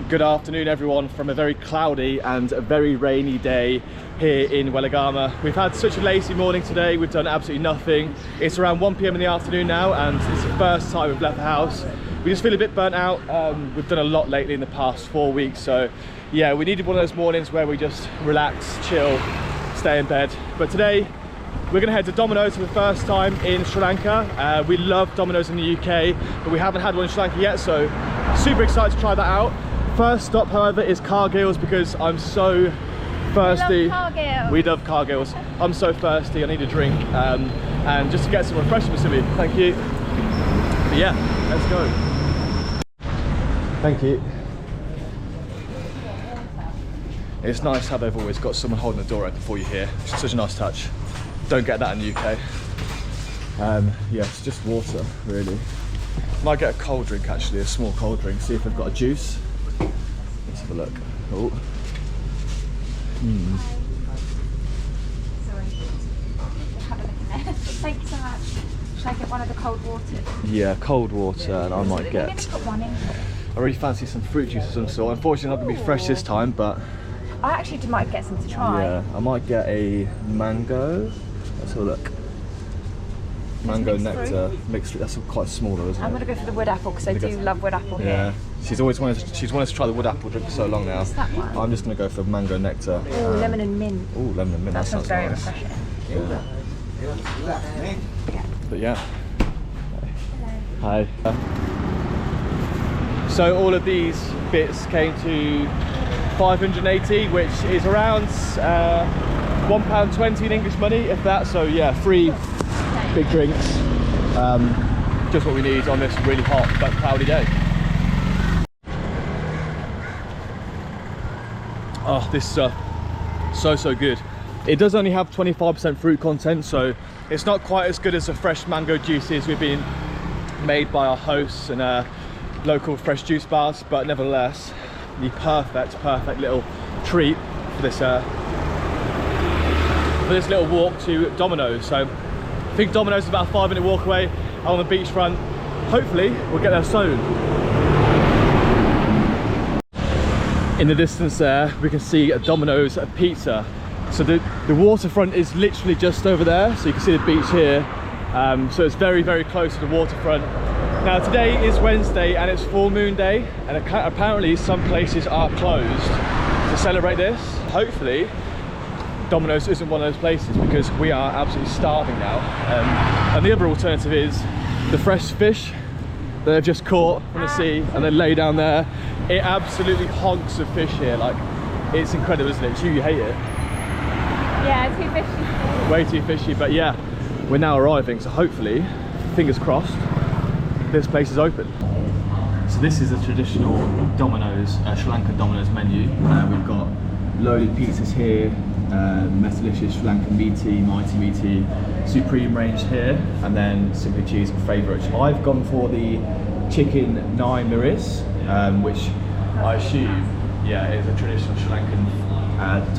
Good afternoon everyone from a very cloudy and a very rainy day here in Weligama. We've had such a lazy morning today, we've done absolutely nothing. It's around 1 PM in the afternoon now and it's the first time we've left the house. We just feel a bit burnt out. We've done a lot lately in the past 4 weeks, so yeah, we needed one of those mornings where we just relax, chill, stay in bed. But today we're going to head to Dominos for the first time in Sri Lanka. We love Dominos in the UK, but we haven't had one in Sri Lanka yet, so super excited to try that out. First stop, however, is Cargill's because I'm so thirsty. We love Cargill's. I'm so thirsty, I need a drink. And just to get some refreshments with me. Thank you. But yeah, let's go. Thank you. It's nice how they've always got someone holding the door open for you here. It's such a nice touch. Don't get that in the UK. Yeah, it's just water, really. Might get a cold drink actually, a small cold drink, see if they've got a juice. Let's have a look. Oh. Sorry. Have a look in there. Thank you so much. Should I get one of the cold waters? Yeah, cold water, and I might get... I really fancy some fruit juice of some sort. Unfortunately, not going to be fresh this time, but... I actually might get some to try. Yeah, I might get a mango. Let's have a look. Mango nectar, mixed fruit. That's quite small though, isn't it? I'm gonna go for the wood apple because I do love wood apple here. Yeah, she's wanted to try the wood apple drink for so long now. What's that one? I'm just gonna go for mango nectar. Oh, lemon and mint. Oh, lemon and mint. That sounds very nice. refreshing. Yeah. But yeah. Hello. Hi. So all of these bits came to 580, which is around £1.20 in English money, if that. So yeah, free big drinks, just what we need on this really hot but cloudy day. Oh, this stuff, so good. It does only have 25% fruit content, so it's not quite as good as the fresh mango juices we've been made by our hosts and local fresh juice bars, but nevertheless, the perfect little treat for this little walk to Domino's. So I think Domino's is about a 5-minute walk away on the beachfront. Hopefully we'll get there soon. In the distance there we can see a Domino's pizza. So the waterfront is literally just over there, so you can see the beach here. So it's very close to the waterfront. Now today is Wednesday and it's full moon day, and apparently some places are closed to celebrate this. Hopefully Domino's isn't one of those places because we are absolutely starving now. And the other alternative is the fresh fish that they've just caught from the sea and then lay down there. It absolutely honks of fish here, like it's incredible, isn't it? You hate it. Yeah, too fishy. Way too fishy, but yeah, we're now arriving, so hopefully, fingers crossed, this place is open. So this is a traditional Domino's, Sri Lankan Domino's menu. We've got loaded pizzas here, Metalicious, Sri Lankan meaty, mighty meaty, supreme range here, and then simply cheese and favourites. I've gone for the chicken nai miris, which I assume, yeah, is a traditional Sri Lankan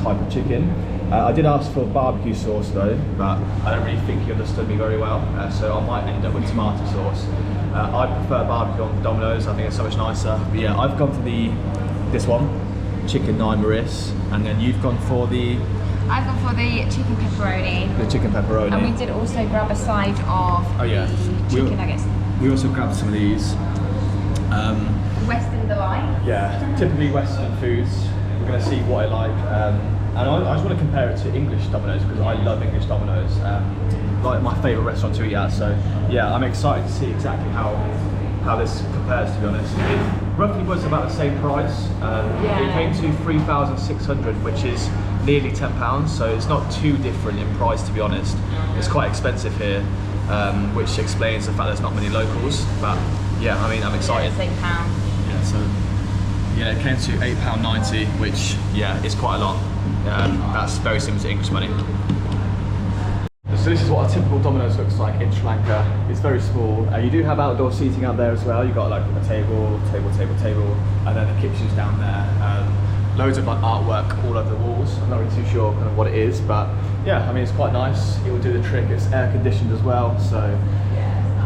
type of chicken. I did ask for barbecue sauce though, but I don't really think he understood me very well, so I might end up with tomato sauce. I prefer barbecue on Domino's, I think it's so much nicer. But yeah, I've gone for this one, chicken nai miris, and then you've gone for the... I've gone for the chicken pepperoni. The chicken pepperoni. And we did also grab a side of the chicken nuggets. We also grabbed some of these. Western Delight. Yeah, typically Western foods. We're going to see what I like. And I just want to compare it to English Domino's because I love English Domino's. Like my favourite restaurant to eat at. So yeah, I'm excited to see exactly how this compares, to be honest. It roughly was about the same price. It came to 3,600, which is nearly £10, so it's not too different in price, to be honest. It's quite expensive here, which explains the fact there's not many locals, but yeah, I mean, I'm excited. Yeah, it's £8. Yeah, so yeah, it came to £8.90, which yeah, is quite a lot. That's very similar to English money. So this is what a typical Domino's looks like in Sri Lanka. It's very small. You do have outdoor seating out there as well. You've got like a table, and then the kitchen's down there. Loads of like artwork all over the walls. I'm not really too sure kind of what it is, but yeah, I mean, it's quite nice. It will do the trick. It's air conditioned as well, so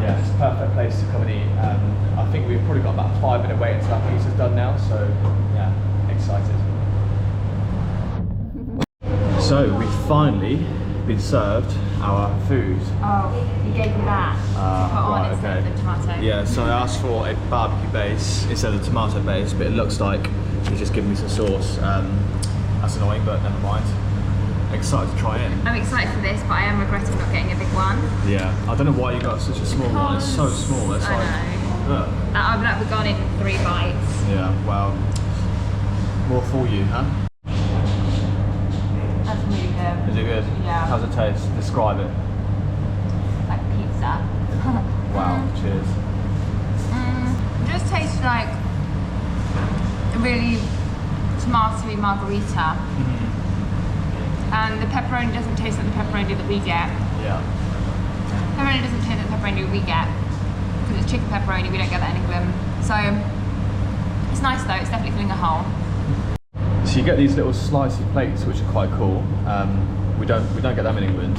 yeah, it's a perfect place to come and eat. I think we've probably got about a 5-minute wait until our pizza's done now, so yeah, excited. So we've finally been served our food. Oh, he gave me that to put on instead of the tomato. Yeah, so I asked for a barbecue base instead of the tomato base, but it looks like he's just given me some sauce. That's annoying, but never mind. Excited to try it. I'm excited for this, but I am regretting not getting a big one. Yeah, I don't know why you got such a small one. It's so small. It's I know. I've like gone in 3 bites. Yeah, well, more for you, huh? That's really good. Is it good? Yeah. How's it taste? Describe it. Like pizza. Wow, cheers. It just tastes like a really tomatoey margarita. And the pepperoni doesn't taste like the pepperoni that we get. Yeah. Pepperoni doesn't taste like the pepperoni we get. Because it's chicken pepperoni, we don't get that in England. So, it's nice though, it's definitely filling a hole. So you get these little slicey plates, which are quite cool. We don't get them in England.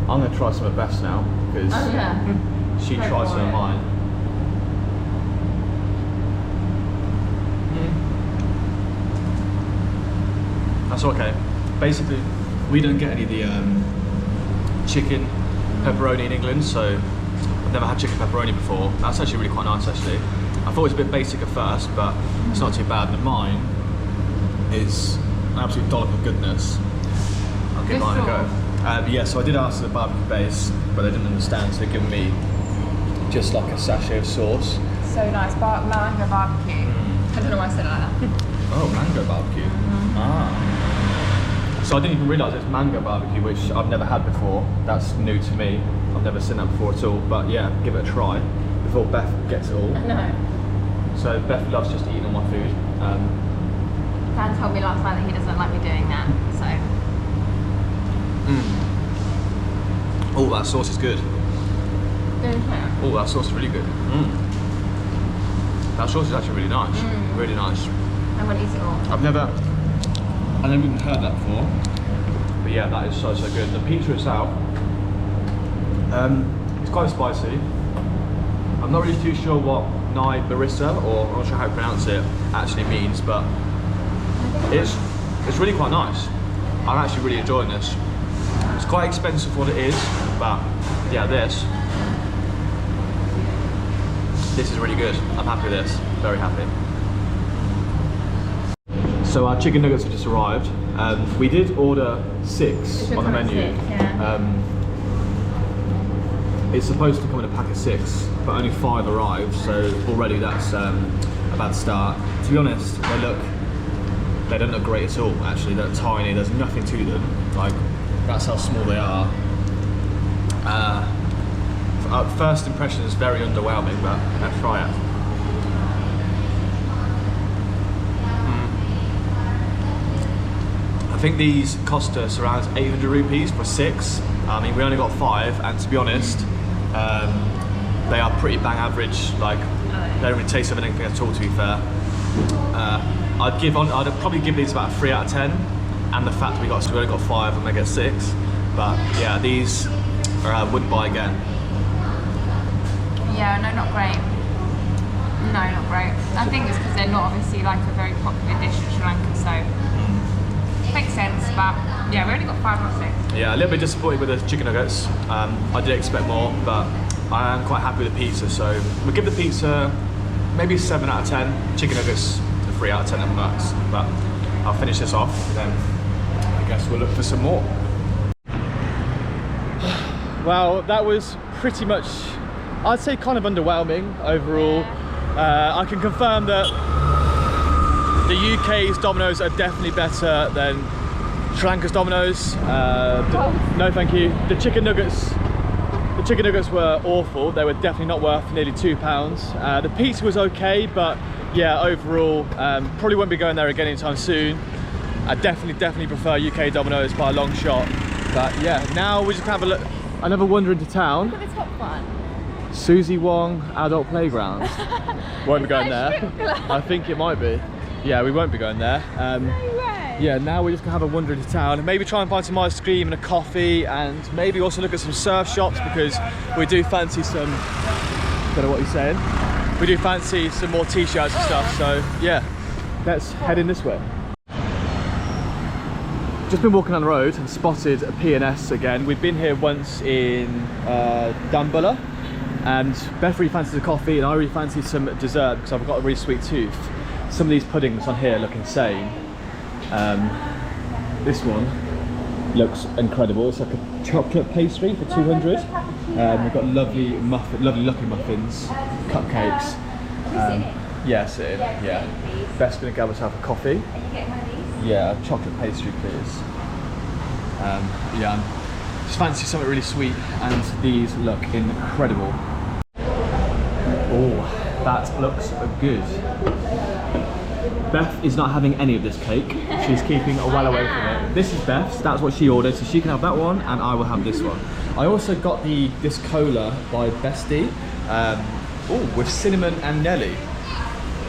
I'm going to try some of Beth's now, because she tried some of mine. That's okay. Basically, we don't get any of the chicken pepperoni in England, so I've never had chicken pepperoni before. That's actually really quite nice, actually. I thought it was a bit basic at first, but it's not too bad. And mine is an absolute dollop of goodness. I'll give mine a go. Yeah, so I did ask for the barbecue base, but they didn't understand, so they've given me just like a sachet of sauce. So nice, mango barbecue. I don't know why I said it like that. Oh, mango barbecue. Ah. So I didn't even realise it's mango barbecue, which I've never had before. That's new to me. I've never seen that before at all. But yeah, give it a try before Beth gets it all. I know. So Beth loves just eating all my food. Dan told me last night that he doesn't like me doing that, so. Oh, that sauce is good. Oh, that sauce is really good. That sauce is actually really nice. Really nice. I'm gonna eat it all. I've never even heard that before. But yeah, that is so good. The pizza itself, it's quite spicy. I'm not really too sure what Nai Barista, or I'm not sure how to pronounce it, actually means, but it's really quite nice. I'm actually really enjoying this. It's quite expensive for what it is, but yeah, this is really good. I'm happy with this, very happy. So our chicken nuggets have just arrived. We did order 6 on the menu. 6, yeah. It's supposed to come in a pack of 6, but only 5 arrived, so already that's a bad start. To be honest, they don't look great at all, actually. They're tiny, there's nothing to them. Like, that's how small they are. First impression is very underwhelming, but let's try it. I think these cost us around 800 rupees for 6. I mean, we only got 5, and to be honest, they are pretty bang average. Like, they don't really taste of anything at all, to be fair. I'd probably give these about a 3 out of 10, and the fact that we only got 5 and they get 6. But yeah, these wouldn't buy again. Yeah, no, not great. No, not great. I think it's because they're not obviously like a very popular dish in Sri Lanka, so makes sense. But yeah, we only got 5 or 6. Yeah, a little bit disappointed with the chicken nuggets. I did expect more, but I am quite happy with the pizza. So we'll give the pizza maybe 7 out of 10. Chicken nuggets a 3 out of 10 at max. But I'll finish this off, and then I guess we'll look for some more. Well, that was pretty much, I'd say, kind of underwhelming overall. I can confirm that the UK's Domino's are definitely better than Sri Lanka's Domino's. No, thank you. The chicken nuggets were awful. They were definitely not worth nearly £2. The pizza was okay, but yeah, overall, probably won't be going there again anytime soon. I definitely prefer UK Domino's by a long shot. But yeah, now we just have a look. Another wander into town. Look at the top one. Susie Wong Adult Playground. Won't be going there. I think it might be. Yeah, we won't be going there. No way. Yeah, now we're just gonna have a wander into town and maybe try and find some ice cream and a coffee, and maybe also look at some surf shops, because we do fancy some Don't know what he's saying. We do fancy some more t-shirts and stuff, so yeah, let's head in this way. Just been walking down the road and spotted a P&S again. We've been here once in Dambulla, and Beth really fancies a coffee and I really fancy some dessert because I've got a really sweet tooth. Some of these puddings on here look insane. This one looks incredible. It's like a chocolate pastry for 200. We've got lovely looking muffins, cupcakes. Yeah, sit in. Yeah. Beth's gonna grab herself a coffee. Yeah, chocolate pastry, please. Yeah, just fancy something really sweet, and these look incredible. Oh, that looks good. Beth is not having any of this cake. She's keeping well away from it. This is Beth's, that's what she ordered, so she can have that one, and I will have this one. I also got this cola by Bestie, with cinnamon and Nelly.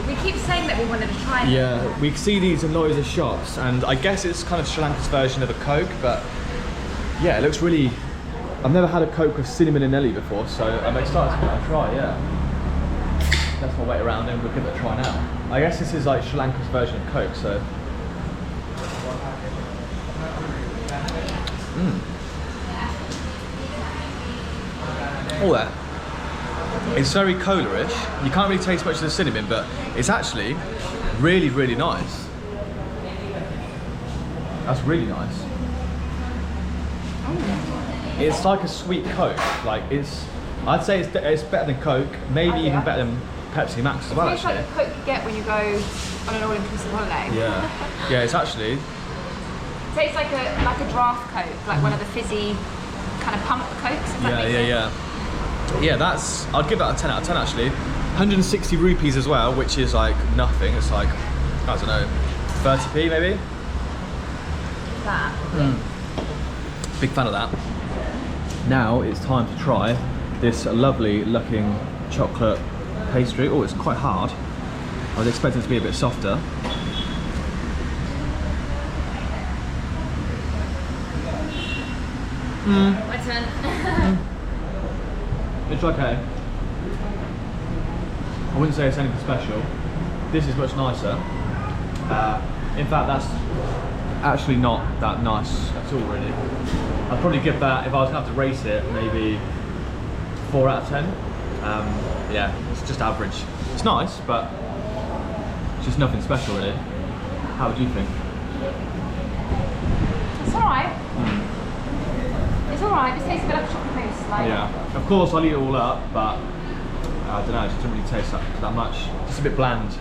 We keep saying that we wanted to try them. Yeah, we see these in loads of shops, and I guess it's kind of Sri Lanka's version of a Coke, but yeah, it looks really... I've never had a Coke with cinnamon and Nelly before, so I'm excited to give it a try, yeah. Let's not wait around and we'll give it a try now. I guess this is like Sri Lanka's version of Coke, so... Oh, that. It's very cola-ish. You can't really taste much of the cinnamon, but it's actually really, really nice. That's really nice. It's like a sweet Coke. Like I'd say it's better than Coke, maybe even better than Pepsi Max as well. It's like a Coke you get when you go on an all-inclusive holiday. Yeah, yeah. It's actually. So it's like a draft Coke, like one of the fizzy kind of pump Cokes. If that makes sense. Yeah, I'd give that a 10 out of 10 actually. 160 rupees as well, which is like nothing. It's like, I don't know, 30p maybe? That. Big fan of that. Now it's time to try this lovely looking chocolate pastry. Oh, it's quite hard. I was expecting it to be a bit softer. My turn. It's okay. I wouldn't say it's anything special. This is much nicer. In fact, that's actually not that nice at all, really. I'd probably give that, if I was going to have to rate it, maybe 4 out of 10. Yeah, it's just average. It's nice, but it's just nothing special, really. How would you think? It's alright. It's alright, it tastes a bit like chocolate mousse. Like. Yeah, of course I'll eat it all up, but I don't know, it just doesn't really taste that much. Just a bit bland.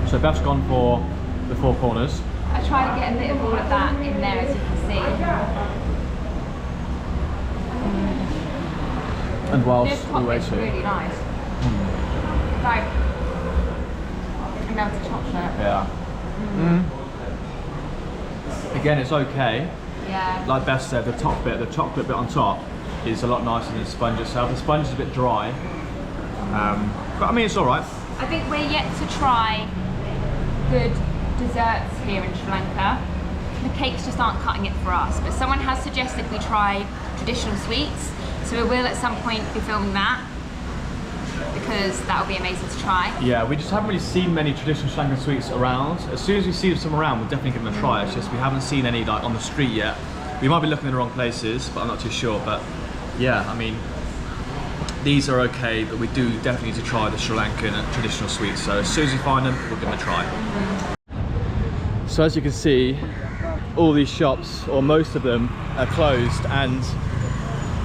So Beth's gone for the 4 corners. I try to get a bit of all of that in there, as you can see. And whilst This we wait is really nice. Like melted chocolate. Yeah. Again, it's okay. Yeah. Like Beth said, the chocolate bit on top is a lot nicer than the sponge itself. The sponge is a bit dry. But I mean, it's alright. I think we're yet to try good desserts here in Sri Lanka. The cakes just aren't cutting it for us, but someone has suggested we try traditional sweets, so we will at some point be filming that, because that will be amazing to try. Yeah, we just haven't really seen many traditional Sri Lankan sweets around. As soon as we see some around, we'll definitely give them a try. It's just we haven't seen any like on the street yet. We might be looking in the wrong places, but I'm not too sure. But yeah, I mean, these are okay, but we do definitely need to try the Sri Lankan traditional sweets. So as soon as we find them, we'll give them a try. So as you can see, all these shops, or most of them, are closed, and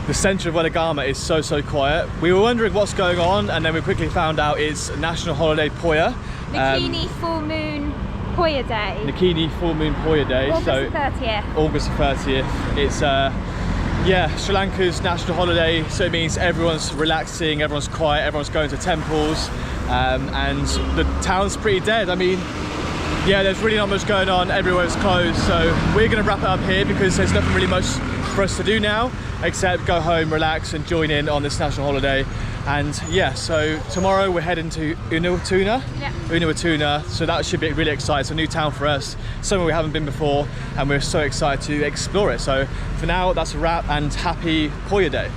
the centre of Weligama is so quiet. We were wondering what's going on, and then we quickly found out it's National Holiday Poya. Bikini Full Moon Poya Day. Bikini Full Moon Poya Day. August so 30th. August 30th. It's yeah, Sri Lanka's national holiday, so it means everyone's relaxing, everyone's quiet, everyone's going to temples, and the town's pretty dead. I mean, yeah, there's really not much going on, everywhere's closed, so we're going to wrap it up here because there's nothing really much for us to do now except go home, relax and join in on this national holiday. And yeah, so tomorrow we're heading to Unawatuna. Yeah. Unawatuna, so that should be really exciting. It's a new town for us, somewhere we haven't been before, and we're so excited to explore it. So for now, that's a wrap, and happy Poya Day.